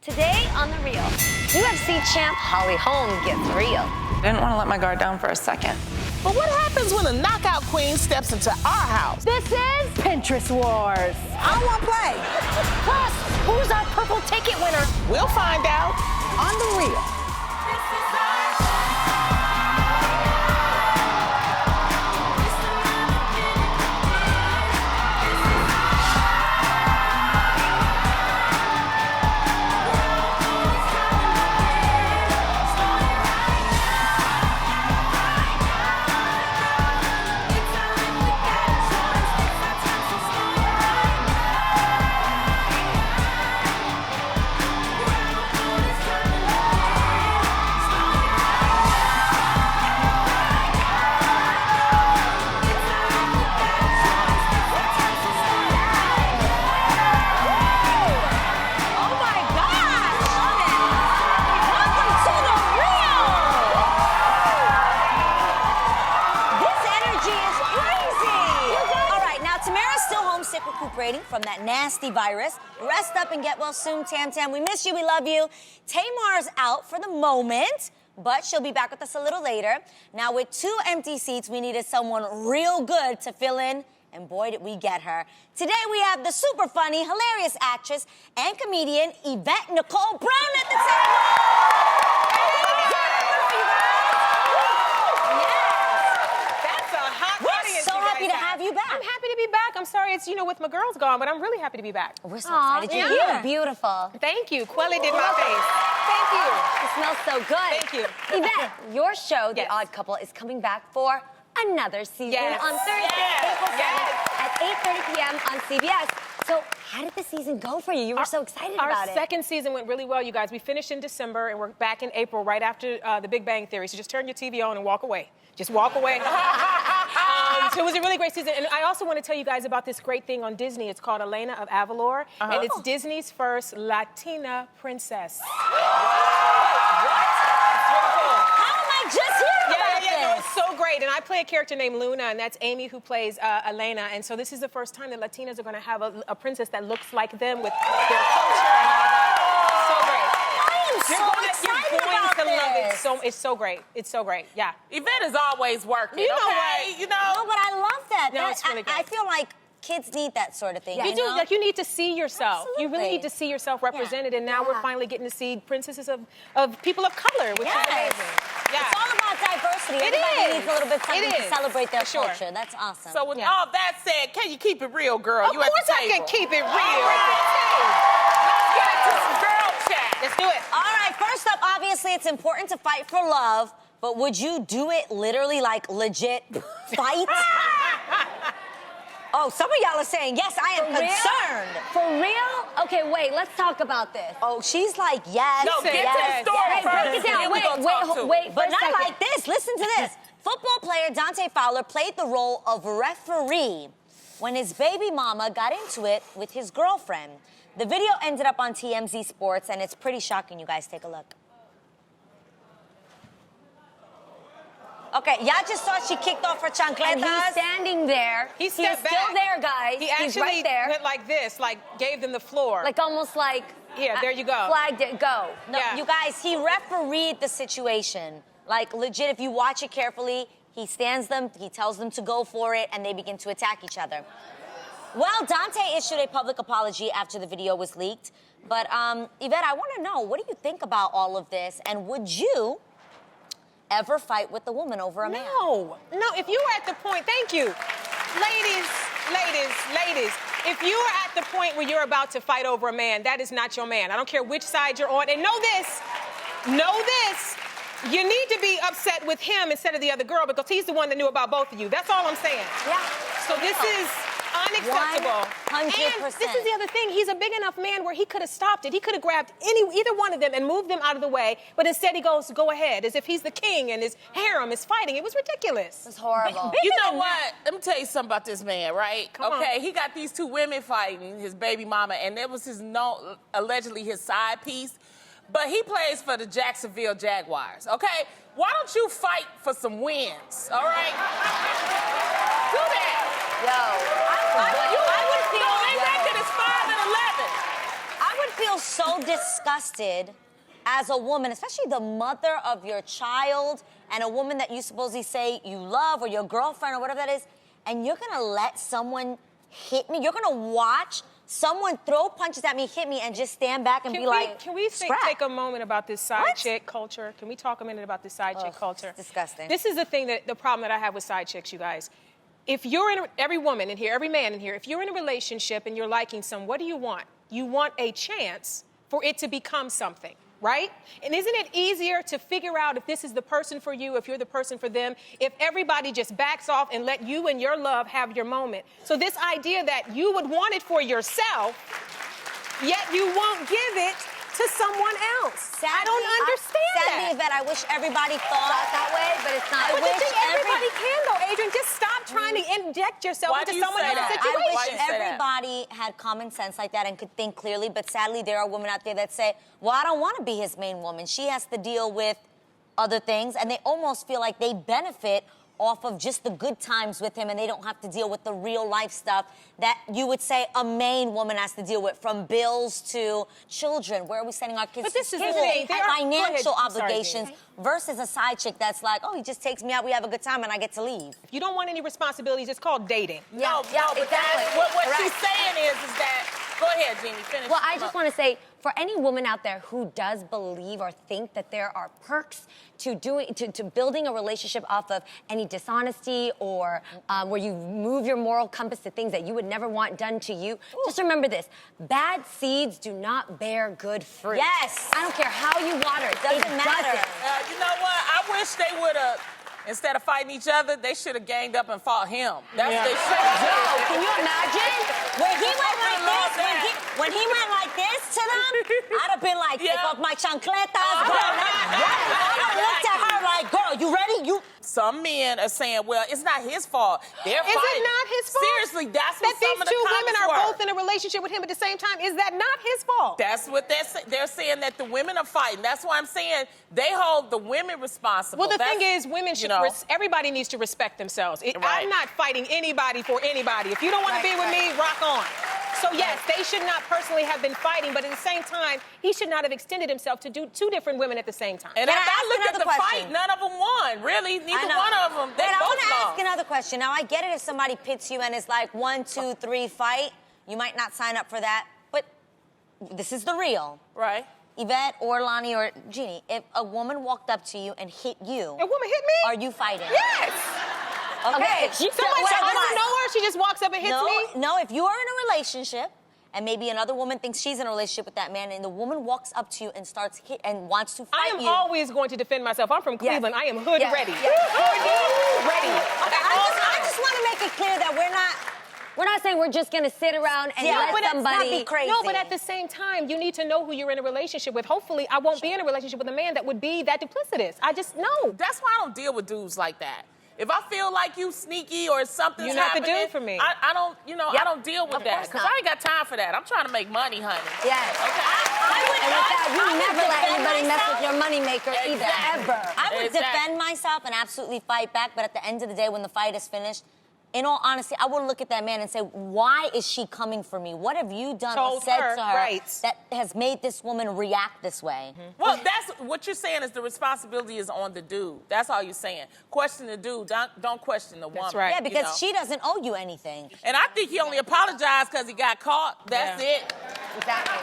Today on The Real, UFC champ Holly Holm gets real. Didn't want to let my guard down for a second. But what happens when a knockout queen steps into our house? This is Pinterest Wars. I want to play. Plus, who's our purple ticket winner? We'll find out on The Real. Recuperating from that nasty virus. Rest up and get well soon, Tam Tam. We miss you, we love you. Tamar's out for the moment, but she'll be back with us a little later. Now, with 2 empty seats, we needed someone real good to fill in, and boy, did we get her. Today, we have the super funny, hilarious actress and comedian Yvette Nicole Brown at the table. Happy to have you back. I'm happy to be back. I'm sorry it's, with my girls gone, but I'm really happy to be back. We're so excited. You look beautiful. Thank you. Quelly did my face. Thank you. It smells so good. Thank you. Yvette, your show, The Odd Couple, is coming back for another season on Thursday, April 7th at 8:30 p.m. on CBS. So how did the season go for you? You were so excited about it. Our second season went really well, you guys. We finished in December, and we're back in April, right after The Big Bang Theory. So just turn your TV on and walk away. Just walk away. So it was a really great season. And I also want to tell you guys about this great thing on Disney. It's called Elena of Avalor. And it's Disney's first Latina princess. It's so great. And I play a character named Luna, and that's Amy who plays Elena. And so this is the first time that Latinas are going to have a princess that looks like them with their culture and all that. So great. You're going to love it. It's so great. It's so great. Yeah. Yvette is always working. You know what? No, but I love that. No, it's really great. I feel like kids need that sort of thing. You do. Like, you need to see yourself. Absolutely. You really need to see yourself represented. And now we're finally getting to see princesses of people of color, which is amazing. Yeah. It's all about diversity. Everybody needs a little bit something to celebrate their culture. That's awesome. So with all that said, can you keep it real, girl? Of course I can keep it real. Let's get into some girl chat. Let's do it. All right, first up, obviously, it's important to fight for love, but would you do it literally, like, legit fight? Oh, some of y'all are saying, yes, I am concerned. For real? Okay, wait, let's talk about this. Oh, she's like, yes. No, get to the story Hey, first. break it down. Wait, But for a not second. like this. Listen to this. Football player Dante Fowler played the role of referee when his baby mama got into it with his girlfriend. The video ended up on TMZ Sports, and it's pretty shocking. You guys take a look. Okay, y'all just saw she kicked off her chancletas. And he's standing there. He's still there, guys. He actually he's right there. went like this, like gave them the floor. Like almost like... Yeah, there you go. Flagged it, go. No, you guys, he refereed the situation. Like, legit, if you watch it carefully, he stands them, he tells them to go for it, and they begin to attack each other. Well, Dante issued a public apology after the video was leaked. But, Yvette, I want to know, what do you think about all of this? And would you ever fight with a woman over a man? No, if you were at the point, thank you. Ladies, if you are at the point where you're about to fight over a man, that is not your man. I don't care which side you're on. And know this, you need to be upset with him instead of the other girl because he's the one that knew about both of you. That's all I'm saying. Yeah. So this is unacceptable. 100%. And this is the other thing. He's a big enough man where he could have stopped it. He could have grabbed either one of them and moved them out of the way. But instead he goes, go ahead, as if he's the king and his harem is fighting. It was ridiculous. It was horrible. You know what? Let me tell you something about this man, right? Come on. He got these 2 women fighting, his baby mama, and that was allegedly his side piece. But he plays for the Jacksonville Jaguars, okay? Why don't you fight for some wins, all right? Do that. Yo, I would feel... They reckon it's 5-11. I would feel so disgusted as a woman, especially the mother of your child and a woman that you supposedly say you love or your girlfriend or whatever that is, and you're gonna let someone hit me? You're gonna watch someone throw punches at me, hit me, and just stand back and Can we take a moment about this side chick culture? Can we talk a minute about this side chick culture? It's disgusting. This is the problem that I have with side chicks, you guys. If you're in every woman in here, every man in here, if you're in a relationship and you're liking someone, what do you want? You want a chance for it to become something, right? And isn't it easier to figure out if this is the person for you, if you're the person for them, if everybody just backs off and let you and your love have your moment? So this idea that you would want it for yourself, yet you won't give it to someone else. I don't understand that. Sadly, Yvette, I wish everybody thought that way, but it's not. But you think everybody can, though, Adrian. Just stop trying to inject yourself into someone else's situation. I wish everybody had common sense like that and could think clearly, but sadly, there are women out there that say, well, I don't want to be his main woman. She has to deal with other things, and they almost feel like they benefit off of just the good times with him, and they don't have to deal with the real life stuff that you would say a main woman has to deal with, from bills to children. Where are we sending our kids? But this to is the school? thing. Financial obligations versus a side chick that's like, oh, he just takes me out, we have a good time, and I get to leave. If you don't want any responsibilities, it's called dating. No, but exactly. what she's saying is that. Go ahead, Jeannie, finish. Well, I just want to say, for any woman out there who does believe or think that there are perks to building a relationship off of any dishonesty or where you move your moral compass to things that you would never want done to you, just remember this: bad seeds do not bear good fruit. Yes. I don't care how you water it, doesn't matter. You know what? I wish they would have. Instead of fighting each other, they should have ganged up and fought him. That's what they should have done. Can you imagine? When he went like this to them, I'd have been like, take off my chancletas, girl. I looked at her like, girl, you ready? Some men are saying, well, it's not his fault. They're fighting. Is it not his fault? Seriously, that's what that some of the these two women comments are were. both in a relationship with him at the same time. Is that not his fault? That's what they're saying, that the women are fighting. That's why I'm saying they hold the women responsible. Well, the thing is, women should. Everybody needs to respect themselves. I'm not fighting anybody for anybody. If you don't want to be with me, rock on. So yes, they should not personally have been fighting, but at the same time, he should not have extended himself to do two different women at the same time. And after I looked at the fight, none of them won. Really, neither one of them. They both I want to lost. ask another question. Now, I get it if somebody pits you and it's like 1, 2, 3 fight. You might not sign up for that, but this is the real. Right. Yvette or Lonnie or Jeannie, if a woman walked up to you and hit you, A woman hit me? are you fighting? Yes. Okay. Someone out of nowhere, she just walks up and hits me? No, if you are in a relationship and maybe another woman thinks she's in a relationship with that man and the woman walks up to you and starts and wants to fight you. I am always going to defend myself. I'm from Cleveland. I am hood ready. Hood ready. I just want to make it clear that we're not saying we're just going to sit around and let somebody be crazy. No, but at the same time, you need to know who you're in a relationship with. Hopefully, I won't be in a relationship with a man that would be that duplicitous. I just know. That's why I don't deal with dudes like that. If I feel like you sneaky or something's You're not happening, the dude for me. I don't, I don't deal with that because I ain't got time for that. I'm trying to make money, honey. Yes. Okay. And with that, you never let anybody mess with your moneymaker either, ever. I would defend myself and absolutely fight back, but at the end of the day, when the fight is finished, in all honesty, I would look at that man and say, why is she coming for me? What have you done or said to her that has made this woman react this way? Mm-hmm. Well, that's what you're saying is the responsibility is on the dude. That's all you're saying. Question the dude. Don't question the woman. That's right. Yeah, because she doesn't owe you anything. And I think he only apologized because he got caught. That's it. Exactly.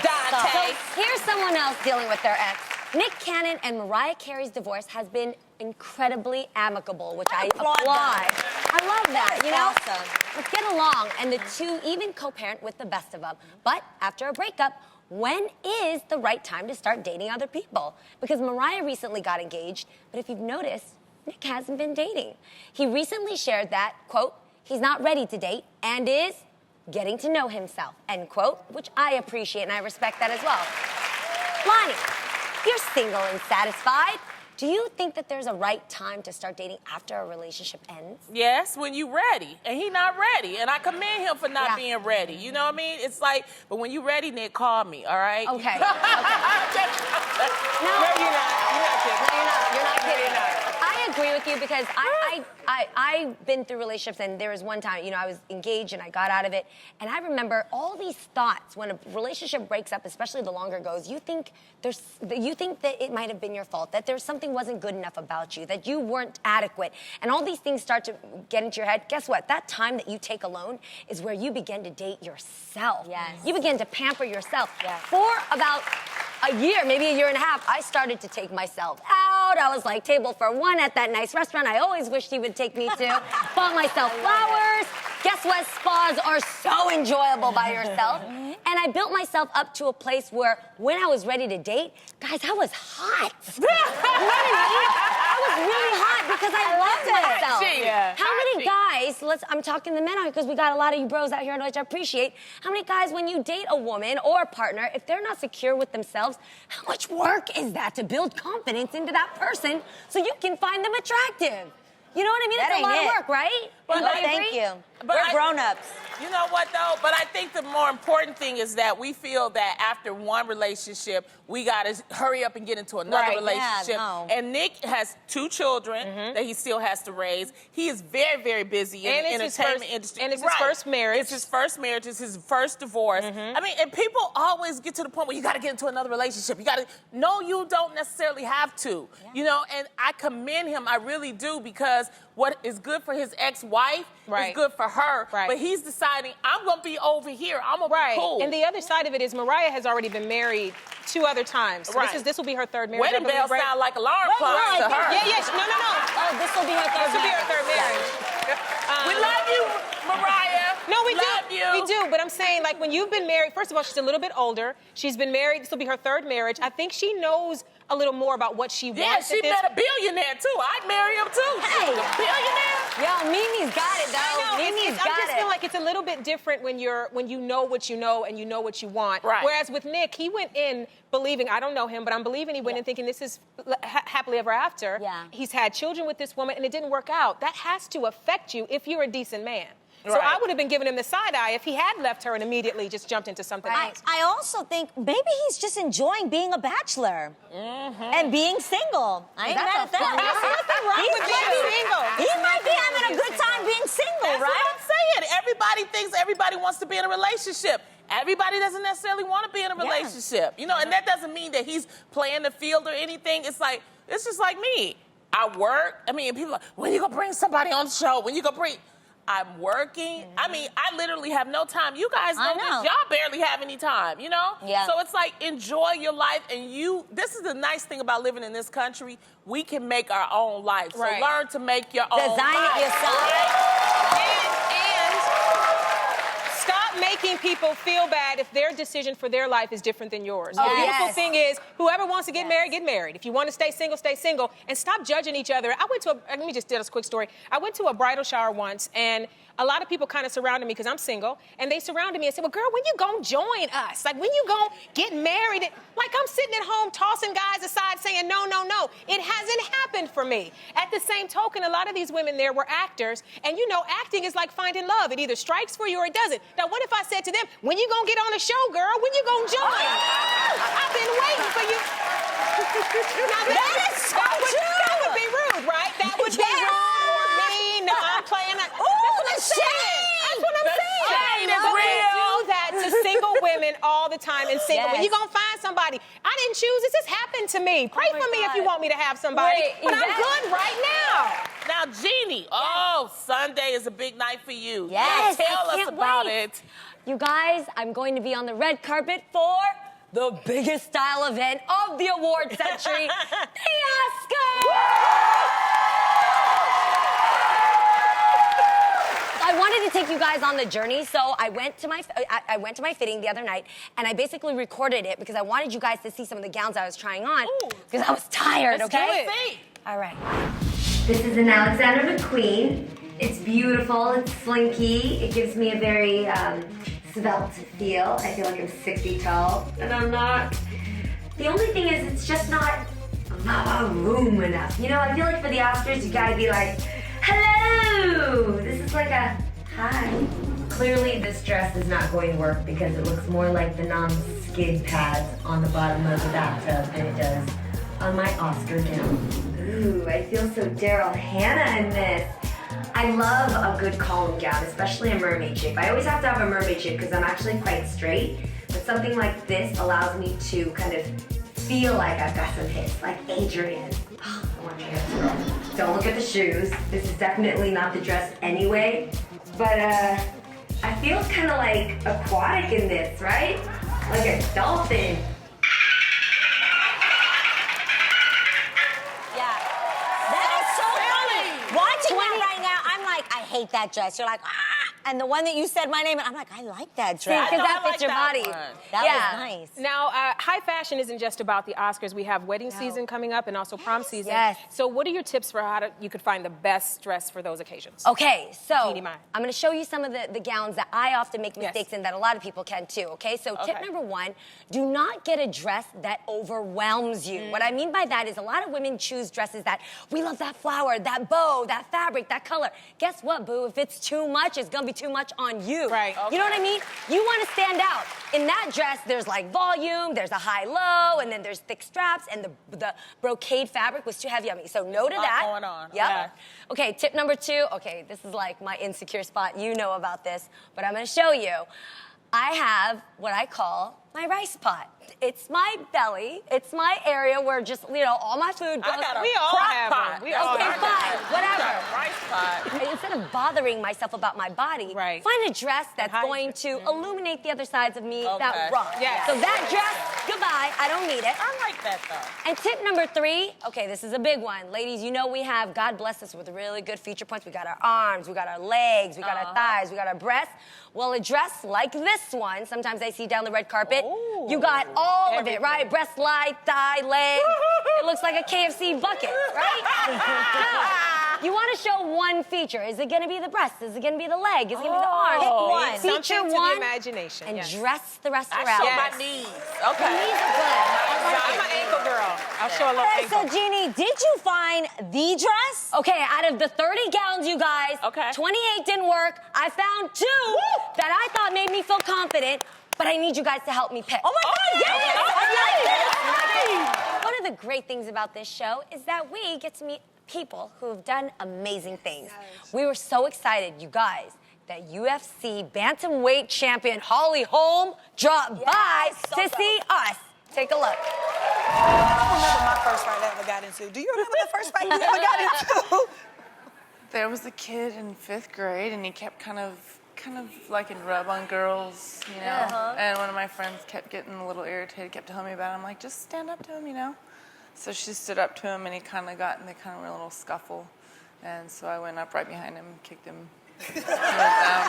Dante. So here's someone else dealing with their ex. Nick Cannon and Mariah Carey's divorce has been incredibly amicable, which I applaud. I love that, you know? Awesome. Let's get along. And the two even co-parent with the best of them. But after a breakup, when is the right time to start dating other people? Because Mariah recently got engaged, but if you've noticed, Nick hasn't been dating. He recently shared that, quote, he's not ready to date and is getting to know himself, end quote, which I appreciate and I respect that as well. Lonnie, you're single and satisfied. Do you think that there's a right time to start dating after a relationship ends? Yes, when you're ready. And he not ready. And I commend him for not being ready. You know what I mean? It's like, but when you're ready, Nick, call me, all right? Okay. No, you're not. You're not kidding. No, you're not kidding. I agree with you because I've been through relationships, and there was one time, I was engaged and I got out of it, and I remember all these thoughts when a relationship breaks up, especially the longer it goes. You think that it might have been your fault, that something wasn't good enough about you, that you weren't adequate, and all these things start to get into your head. Guess what? That time that you take alone is where you begin to date yourself. Yes. You begin to pamper yourself. Yes. For about a year, maybe a year and a half, I started to take myself out. I was like table for one at that nice restaurant I always wished he would take me to. Bought myself flowers. Guess what? Spas are so enjoyable by yourself. And I built myself up to a place where when I was ready to date, guys, I was hot. You know what I mean? I was really hot because I loved myself. How many guys, I'm talking to the men out here because we got a lot of you bros out here, which I appreciate. How many guys, when you date a woman or a partner, if they're not secure with themselves, how much work is that to build confidence into that person so you can find them attractive? You know what I mean? That It's a lot ain't of it. work, right? But Anybody Thank agree? you. But We're grown-ups. You know what, though? But I think the more important thing is that we feel that after one relationship, we got to hurry up and get into another Right. relationship. Yeah, no. And Nick has 2 children that he still has to raise. He is very, very busy in And the it's his entertainment first- industry. and it's his first marriage. It's his first marriage. It's his first divorce. I mean, and people always get to the point where you got to get into another relationship. You got to. No, you don't necessarily have to. And I commend him. I really do, because what is good for his ex-wife Right. is good for her. Right. But he's deciding, I'm going to be over here. I'm going to be cool. And the other side of it is Mariah has already been married 2 other times. So Right. this will be her third marriage. I Wedding believe, bells right? sound like alarm clocks right. to her. Yeah. No. Oh, this will be her third This will be her marriage. third marriage. We love you, Mariah. No, we love do. you. We do. But I'm saying, like, when you've been married, first of all, she's a little bit older. She's been married. This will be her third marriage. I think she knows a little more about what she Yeah, wants. she met a billionaire, too. I'd marry him, too. Hey. A billionaire. Yo, Mimi's got it, though. I know. Mimi's I got just it. feel like it's a little bit different when you know what you know and you know what you want. Right. Whereas with Nick, he went in believing, I don't know him, but I'm believing he went in thinking this is happily ever after. Yeah. He's had children with this woman and it didn't work out. That has to affect you if you're a decent man. So Right. I would have been giving him the side eye if he had left her and immediately just jumped into something else. I also think maybe he's just enjoying being a bachelor and being single. I ain't That's mad a at that. fun There's nothing wrong with being single. He might be having a good time being single, That's right? what I'm saying. Everybody thinks everybody wants to be in a relationship. Everybody doesn't necessarily want to be in a relationship. And that doesn't mean that he's playing the field or anything. It's just like me. I work. I mean, people are like, when you gonna bring somebody on the show? When you gonna bring? I'm working. I mean, I literally have no time. You guys know this. Y'all barely have any time, Yeah. So it's like, enjoy your life. And this is the nice thing about living in this country. We can make our own life. So Right. learn to make your own Design life. it yourself. And stop making people feel bad if their decision for their life is different than yours. The beautiful yes. thing is, whoever wants to get married, get married. If you want to stay single, stay single. And stop judging each other. Let me just tell us a quick story. I went to a bridal shower once, and a lot of people kind of surrounded me because I'm single, and they surrounded me and said, well, girl, when you gonna join us? Like, when you gonna get married? Like, I'm sitting at home tossing guys aside saying, no. It hasn't happened for me. At the same token, a lot of these women there were actors, and acting is like finding love. It either strikes for you or it doesn't. Now, what if I said to them, when you gonna get on the show, girl? When you gonna join? I've been waiting for you. Now, That is so true. That would be rude, right? That would be rude or mean. No, I'm playing. That's what I'm saying. That's what I'm saying. shade is But they real. do that to single women all the time. And single, when Yes. you gonna find somebody? I didn't choose this. This happened to me. Pray my for me if God. you want me to have somebody. Wait, but I'm Yvette? good right now. Now, Jeannie, Sunday is a big night for you. Yes, Tell I us can't about wait. it. You guys, I'm going to be on the red carpet for the biggest style event of the award century, the Oscars! I wanted to take you guys on the journey, so I went to my fitting the other night, and I basically recorded it because I wanted you guys to see some of the gowns I was trying on because I was tired. Let's Okay. do it. All right. This is an Alexander McQueen. It's beautiful. It's slinky. It gives me a very svelte feel. I feel like I'm 6 feet tall, and I'm not. The only thing is, it's just not room enough. I feel like for the Oscars, you gotta be like, hello! This is like a hi. Clearly, this dress is not going to work because it looks more like the non-skid pads on the bottom of the bathtub than it does on my Oscar gown. Ooh, I feel so Daryl Hannah in this. I love a good column gown, especially a mermaid shape. I always have to have a mermaid shape because I'm actually quite straight, but something like this allows me to kind of feel like I've got some hips, like Adrian. I want your hips, girl. Don't look at the shoes. This is definitely not the dress anyway, but I feel kind of like aquatic in this, right? Like a dolphin. Yeah. That is so funny. Watching that right now, I'm like, I hate that dress. You're like, ah. And the one that you said my name, and I'm like, I like that dress. Because that fits your body. That was nice. Now, high fashion isn't just about the Oscars. We have wedding season coming up and also prom season. Yes. So what are your tips for how you could find the best dress for those occasions? Okay, so Jeannie Mai. I'm going to show you some of the gowns that I often make mistakes in that a lot of people can too, okay? So tip number one, do not get a dress that overwhelms you. What I mean by that is a lot of women choose dresses that, we love that flower, that bow, that fabric, that color. Guess what, boo? If it's too much, it's going to be too much on you. Right. You know what I mean? You want to stand out. In that dress, there's like volume, there's a high-low, and then there's thick straps, and the brocade fabric was too heavy on me. So no to that. Going on. Yep. Okay. Okay, tip number two. Okay, this is like my insecure spot. You know about this, but I'm going to show you. I have what I call my rice pot. It's my belly. It's my area where just, all my food goes. We all have one. We all Okay, have fine, whatever. Rice pot. Instead of bothering myself about my body, Right. find a dress that's Hide going to illuminate the other sides of me Okay. that rock. Yes. So that dress, goodbye. I don't need it. I like that though. And tip number three, okay, this is a big one. Ladies, we have, God bless us with really good feature points. We got our arms, we got our legs, we got our thighs, we got our breasts. Well, a dress like this one, sometimes I see down the red carpet, you got all of it, right? Breast, lie, thigh, leg. It looks like a KFC bucket, right? Now, you want to show one feature. Is it going to be the breast? Is it going to be the leg? Is it going to be the arm? Pick one. Something Feature to one the imagination. and yes. dress the rest I around. show Yes. my knees. The Okay. knees are good. I'm an ankle girl. I'll show a little All right, ankle. so Jeannie, did you find the dress? Okay, out of the 30 gowns, you guys, 28 didn't work. I found 2 that I thought made me feel confident, but I need you guys to help me pick. Oh my God, yes! One of the great things about this show is that we get to meet people who have done amazing things. We were so excited, you guys, that UFC bantamweight champion Holly Holm dropped by to see us. Take a look. I don't remember my first fight I ever got into. Do you remember the first fight you ever got into? There was a kid in 5th grade, and he kept kind of liking rub on girls, And one of my friends kept getting a little irritated, kept telling me about it. I'm like, just stand up to him, So she stood up to him, and they kind of were in a little scuffle. And so I went up right behind him and kicked him. He went down.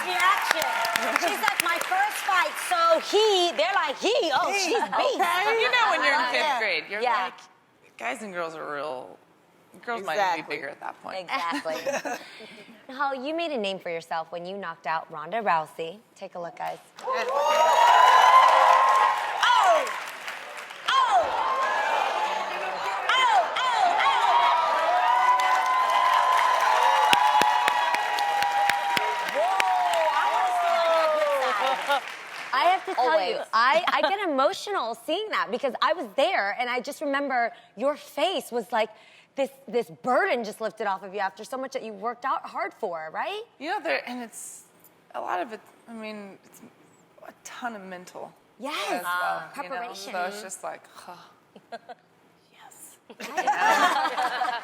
Reaction. She's like, my first fight, so they're like, she's beast. When you're in 5th grade, you're Yeah. like, guys and girls are real. Girls might even be bigger at that point. Exactly. Now, Holly, you made a name for yourself when you knocked out Ronda Rousey. Take a look, guys. I have to tell you, I get emotional seeing that because I was there and I just remember your face was like this burden just lifted off of you after so much that you worked out hard for, right? And it's a lot of it, it's a ton of mental. Yes. As well, Preparation. So it's just like, yes.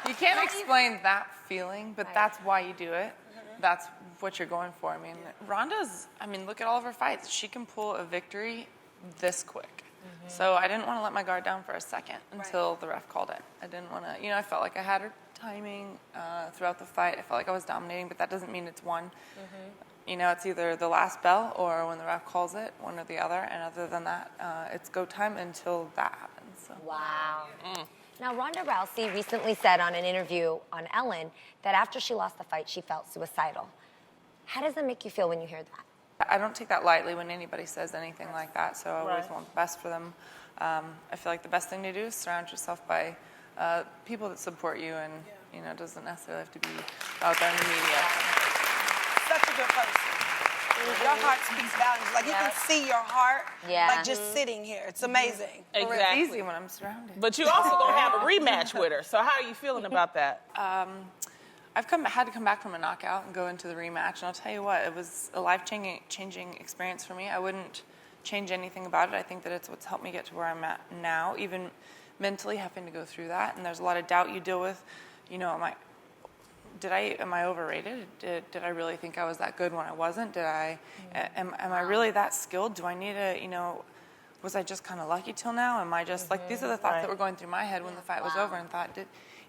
You can't explain that feeling, but that's why you do it. That's what you're going for. Ronda's, look at all of her fights. She can pull a victory this quick. So I didn't want to let my guard down for a second until the ref called it. I didn't want to, I felt like I had her timing throughout the fight. I felt like I was dominating, but that doesn't mean it's won. It's either the last bell or when the ref calls it, one or the other. And other than that, it's go time until that happens. So. Wow. Now, Ronda Rousey recently said on an interview on Ellen that after she lost the fight, she felt suicidal. How does that make you feel when you hear that? I don't take that lightly when anybody says anything like that, so I always want the best for them. I feel like the best thing to do is surround yourself by people that support you, and it doesn't necessarily have to be out there in the media. Such a good person. Your heart speaks volumes. Like, you can see your heart, like, just sitting here. It's amazing. Exactly. It's easy when I'm surrounded. But you also gonna have a rematch with her. So how are you feeling about that? I've had to come back from a knockout and go into the rematch, and I'll tell you what, it was a life-changing experience for me. I wouldn't change anything about it. I think that it's what's helped me get to where I'm at now, even mentally having to go through that. And there's a lot of doubt you deal with. You know, am I overrated? Did I really think I was that good when I wasn't? Am I really that skilled? Do I need to, you know, was I just kind of lucky till now? Am I just, like, these are the thoughts that were going through my head when the fight was over, and thought,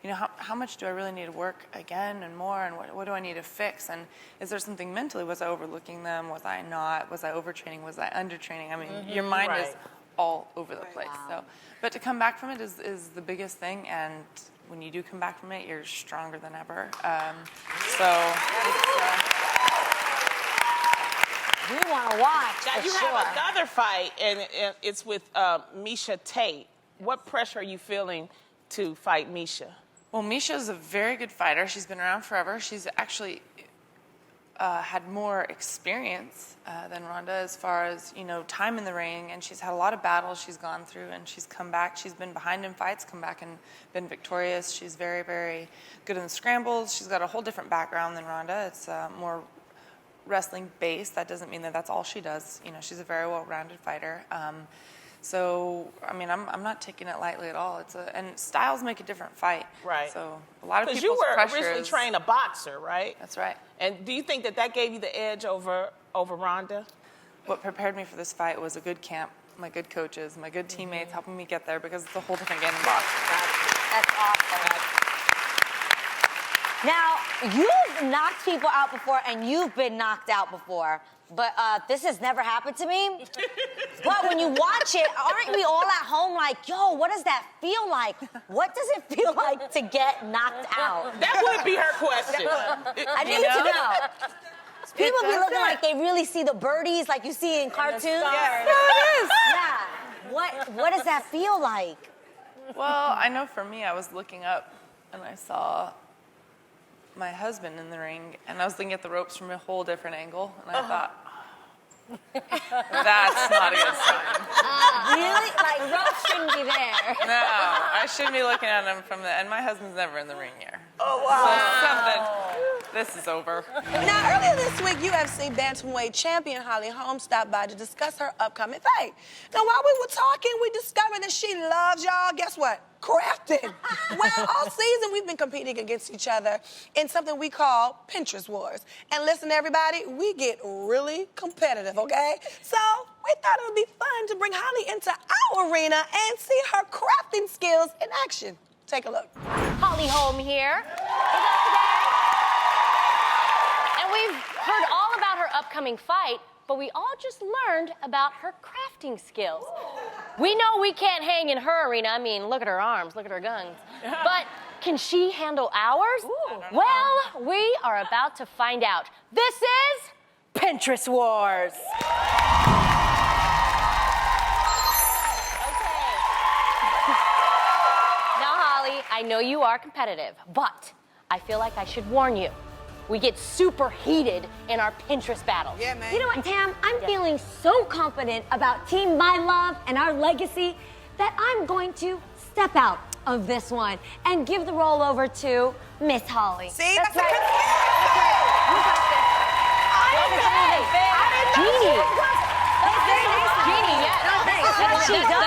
you know, how much do I really need to work again and more, and what do I need to fix? And is there something mentally? Was I overlooking them? Was I not? Was I overtraining? Was I undertraining? I mean, your mind is all over the place. So, but to come back from it is the biggest thing, and when you do come back from it, you're stronger than ever. We want to watch. Now, for you sure. have another fight, and it's with Miesha Tate. What pressure are you feeling to fight Miesha? Well, Misha's a very good fighter. She's been around forever. She's actually had more experience than Ronda as far as, you know, time in the ring, and she's had a lot of battles she's gone through, and she's come back. She's been behind in fights, come back and been victorious. She's very, very good in the scrambles. She's got a whole different background than Ronda. It's more wrestling based. That doesn't mean that that's all she does. You know, she's a very well-rounded fighter. So, I mean, I'm not taking it lightly at all. And styles make a different fight. Right. So, a lot of people's Because you were pressure originally is- trained a boxer, right? That's right. And do you think that gave you the edge over Ronda? What prepared me for this fight was a good camp, my good coaches, my good teammates helping me get there, because it's a whole different game than boxing. That's awesome. Now, you've knocked people out before, and you've been knocked out before. But this has never happened to me. But when you watch it, aren't we all at home like, yo, what does that feel like? What does it feel like to get knocked out? That would be her question. I need to know. People be looking like they really see the birdies like you see in cartoons. Yeah. Yeah. What does that feel like? Well, I know for me, I was looking up and I saw my husband in the ring, and I was looking at the ropes from a whole different angle, and I thought, that's not a good sign. Really? Like, ropes shouldn't be there. No, I shouldn't be looking at him from the, and my husband's never in the ring here. Oh, wow. This is over. Now, earlier this week, UFC bantamweight champion Holly Holm stopped by to discuss her upcoming fight. Now, while we were talking, we discovered that she loves, y'all, guess what? Crafting. Well, all season, we've been competing against each other in something we call Pinterest Wars. And listen, everybody, we get really competitive, okay? So we thought it would be fun to bring Holly into our arena and see her crafting skills in action. Take a look. Holly Holm here. And we've heard all about her upcoming fight, but we all just learned about her crafting skills. We know we can't hang in her arena. I mean, look at her arms, look at her guns. But can she handle ours? Well, we are about to find out. This is Pinterest Wars. Now, Holly, I know you are competitive, but I feel like I should warn you. We get super heated in our Pinterest battles. Yeah, man. You know what, Tam? I'm feeling so confident about Team My Love and our legacy that I'm going to step out of this one and give the role over to Miss Holly. See, that's that's right. Jeannie. Jeannie, yes. She does.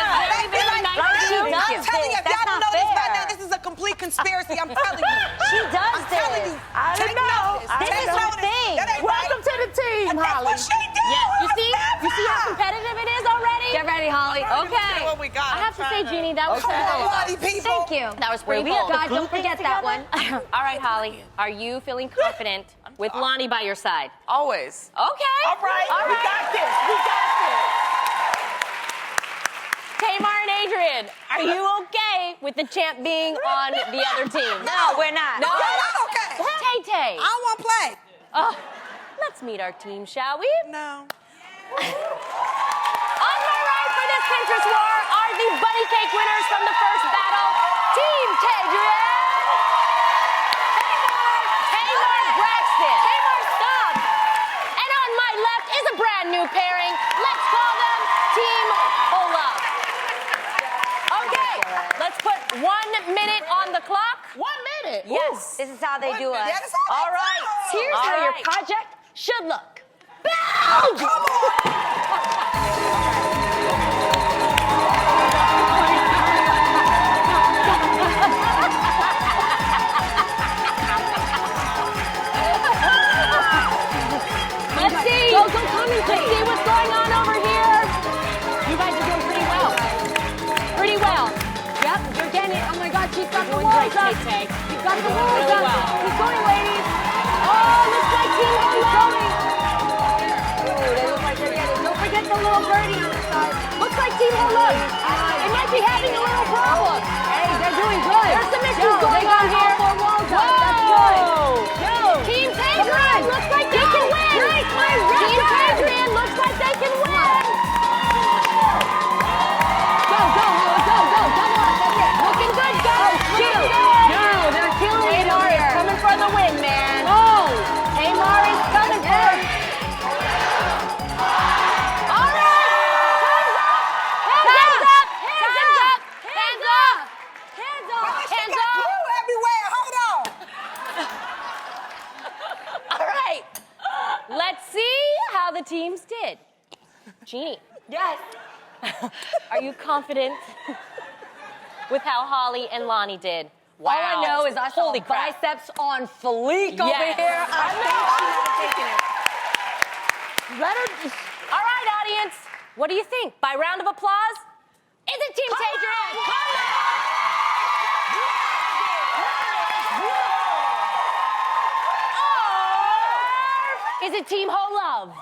Very nice of She you. does. I'm telling you, if That's y'all don't not know this by fair. now, this is a complete conspiracy. I'm telling you. She does I'm telling this. you. Take notice. This Take is her notice. thing. That ain't Welcome right. to the team, That's Holly. what she do. Yes, you see how competitive it is already? Get ready, Holly. Okay. What we got. I have to say, Jeannie, that was Come on, pretty party people. Thank you. That was pretty Wait, bold. God, don't forget that one. All right, Holly, are you feeling confident with Lonnie by your side? Always. Okay. All right, All we right. got this. We got this. Tamar and Adrian, are you okay with the champ being on the other team? No, we're not. No? I'm okay. Tay-Tay. I don't want to play. Oh, let's meet our team, shall we? No. On my right for this Pinterest war are the bunny cake winners from the first battle, Team Tadrian. Tamar Braxton. Tamar, stop. And on my left is a brand new pairing. Let's call them Team Hola. Okay, let's put 1 minute on the clock. 1 minute. Yes, this is how they do us. Yeah, that's how they All right. do. Here's All how your right. project should look. Let's see. Go, commentate. Let's see what's going on over here. You guys are doing pretty well. Pretty well. Yep, you're getting it. Oh my God, she's got the Doing walls great, up. Tay-Tay. She's got the You're doing walls really up. well. Keep going, ladies. Oh, looks like Team Hola. Oh, they look like they're getting it. Don't forget the little birdie on the side. Looks like Team Hola. It might be having a little problem. Hey, they're doing good. There's some issues Yo, going they got on here. all 4 walls up. That's good. Yo. Team Tadrian looks like they can win. Nice, my Team record. Tadrian looks like they can win. Go, Hola, go. Double up, that's it. Looking good, guys. Chill. Looking good. No, they're killing it Tamar over is here. coming for the win, man. Oh. Tamar is coming for it. All right. Time's up. Time's up. Hands up. Hands up. Hands Got up. glue everywhere. Hold on. All right. Let's see how the teams did. Jeannie, Yes. are you confident with how Holly and Lonnie did? Wow. All I know is I saw Holy crap. biceps on fleek over Yes. here. I think she might have taken it. Let her. All right, audience. What do you think? By round of applause, is it Team Tadrian? Or is it Team Holove?